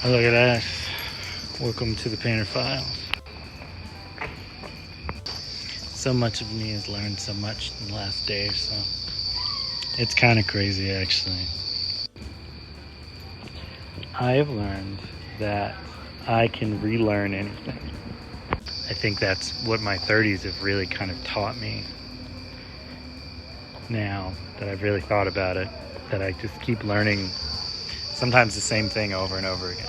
Oh, look at us. Welcome to the Painter Files. So much of me has learned so much in the last day or so. It's kind of crazy, actually. I have learned that I can relearn anything. I think that's what my 30s have really kind of taught me. Now that I've really thought about it, that I just keep learning sometimes the same thing over and over again.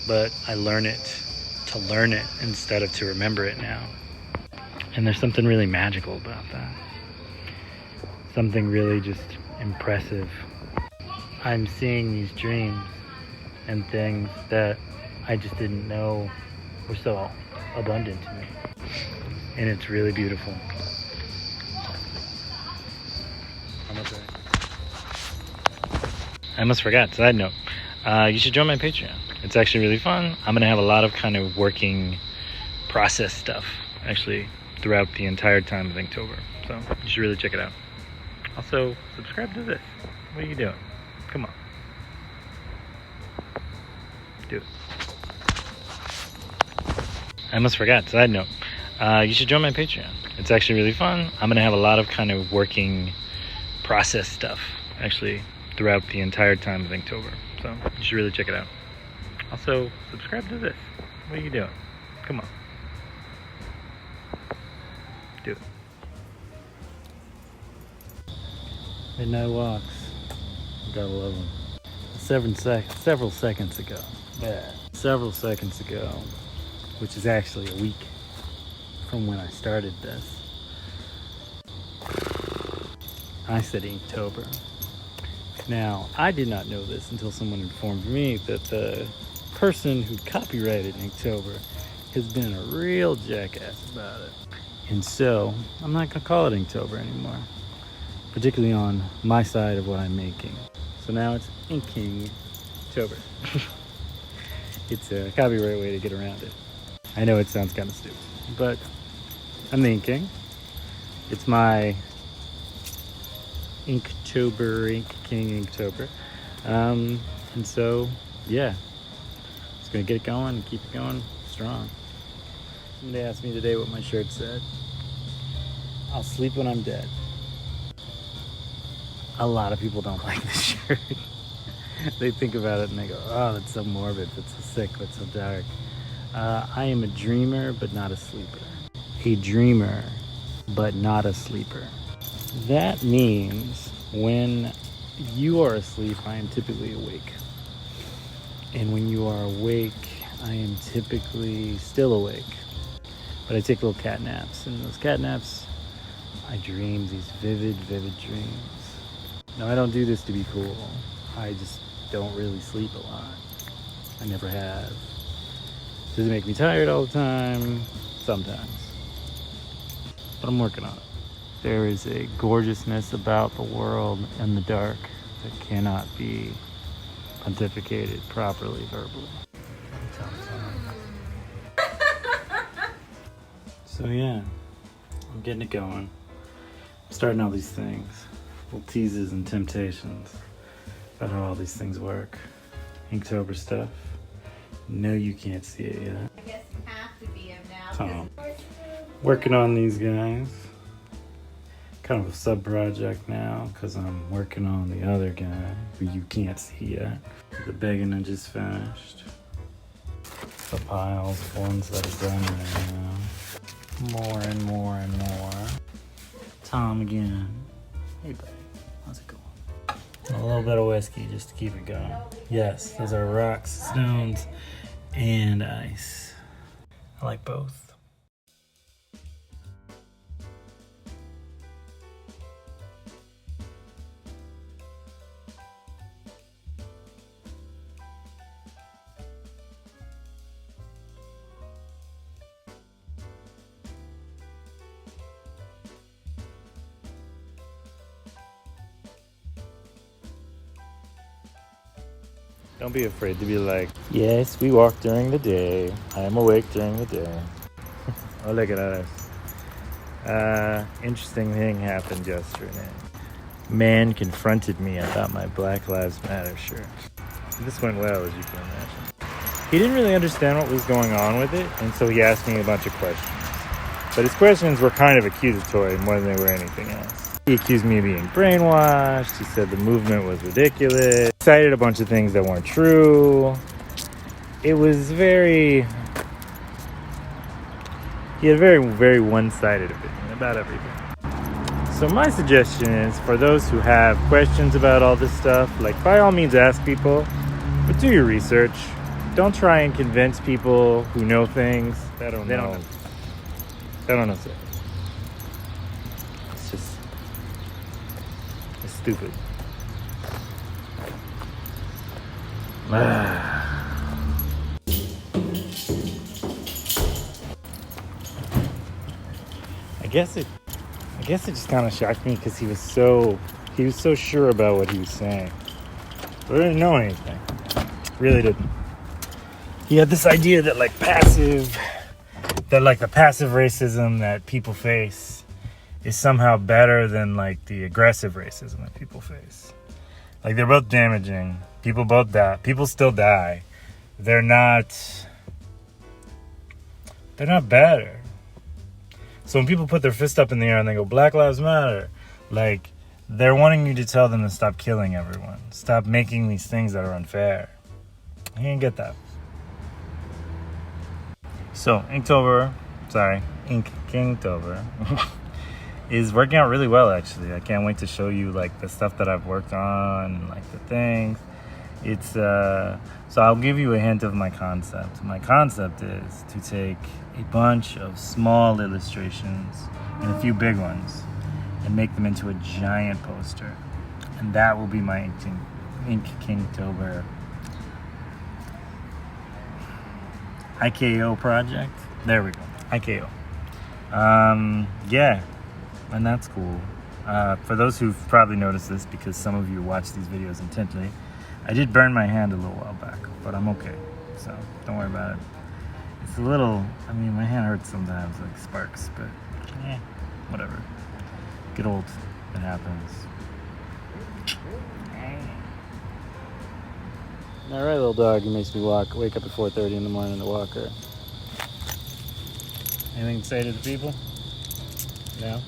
But I learn it to learn it instead of to remember it now. And there's something really magical about that. Something really just impressive. I'm seeing these dreams and things that I just didn't know were so abundant to me. And it's really beautiful. I almost forgot, side note. You should join my Patreon. It's actually really fun. I'm going to have a lot of kind of working process stuff, actually, throughout the entire time of Inktober. So you should really check it out. Also, subscribe to this. What are you doing? Come on. Do it. I almost forgot, side note. You should join my Patreon. It's actually really fun. I'm going to have a lot of kind of working process stuff, actually, throughout the entire time of Inktober. So you should really check it out. Also, subscribe to this. What are you doing? Come on. Do it. Midnight walks. Gotta love them. Several seconds ago. Yeah. Several seconds ago, which is actually a week from when I started this, I said Inktober. Now, I did not know this until someone informed me that the person who copyrighted Inktober has been a real jackass about it. And so, I'm not going to call it Inktober anymore, particularly on my side of what I'm making. So now it's Inktober. It's a copyright way to get around it. I know it sounds kind of stupid, but I'm the Ink King. It's my Inktober, Ink King Inktober. And so, yeah. Just gonna get it going and keep it going strong. Somebody asked me today what my shirt said. I'll sleep when I'm dead. A lot of people don't like this shirt. They think about it and they go, oh, that's so morbid, that's so sick, that's so dark. I am a dreamer, but not a sleeper. A dreamer, but not a sleeper. That means when you are asleep, I am typically awake. And when you are awake, I am typically still awake. But I take little cat naps. And those cat naps, I dream these vivid dreams. Now, I don't do this to be cool. I just don't really sleep a lot. I never have. Does it make me tired all the time? Sometimes. But I'm working on it. There is a gorgeousness about the world and the dark that cannot be pontificated properly verbally. So yeah, I'm getting it going. I'm starting all these things, little teases and temptations about how all these things work. Inktober stuff. No, you can't see it yet. I guess you have to be him now. Tom. Working on these guys. Kind of a sub project now because I'm working on the other guy who you can't see yet. The beginning just finished. The piles of ones that are done right now. More and more and more. Tom again. Hey buddy, how's it going? A little bit of whiskey just to keep it going. Yes, those are rocks, stones, and ice. I like both. Don't be afraid to be like, yes, we walk during the day. I am awake during the day. Oh, look at us. Interesting thing happened yesterday. Man confronted me about my Black Lives Matter shirt. this went well, as you can imagine. He didn't really understand what was going on with it, and so he asked me a bunch of questions. But his questions were kind of accusatory more than they were anything else. He accused me of being brainwashed. He said the movement was ridiculous. He cited a bunch of things that weren't true. It was very... He had a very, very one-sided opinion about everything. So my suggestion is, for those who have questions about all this stuff, like, by all means ask people, but do your research. Don't try and convince people who know things. They don't know. They don't know shit. It's stupid. I guess it just kind of shocked me because he was so sure about what he was saying. But I didn't know anything. Really didn't. He had this idea that the passive racism that people face is somehow better than the aggressive racism that people face. Like, they're both damaging. People both die. People still die. They're not better. So when people put their fist up in the air and they go, Black Lives Matter, they're wanting you to tell them to stop killing everyone. Stop making these things that are unfair. I didn't get that. So, Inktober is working out really well, actually. I can't wait to show you, the stuff that I've worked on and, the things. It's, so I'll give you a hint of my concept. My concept is to take a bunch of small illustrations and a few big ones and make them into a giant poster. And that will be my Inktober IKO project. There we go. IKO. Yeah. And that's cool. For those who've probably noticed this, because some of you watch these videos intently, I did burn my hand a little while back, but I'm okay. So don't worry about it. It's a little, my hand hurts sometimes, sparks, but whatever. Get old. It happens. All right, little dog. He makes me wake up at 4:30 in the morning to walk her. Anything to say to the people? No?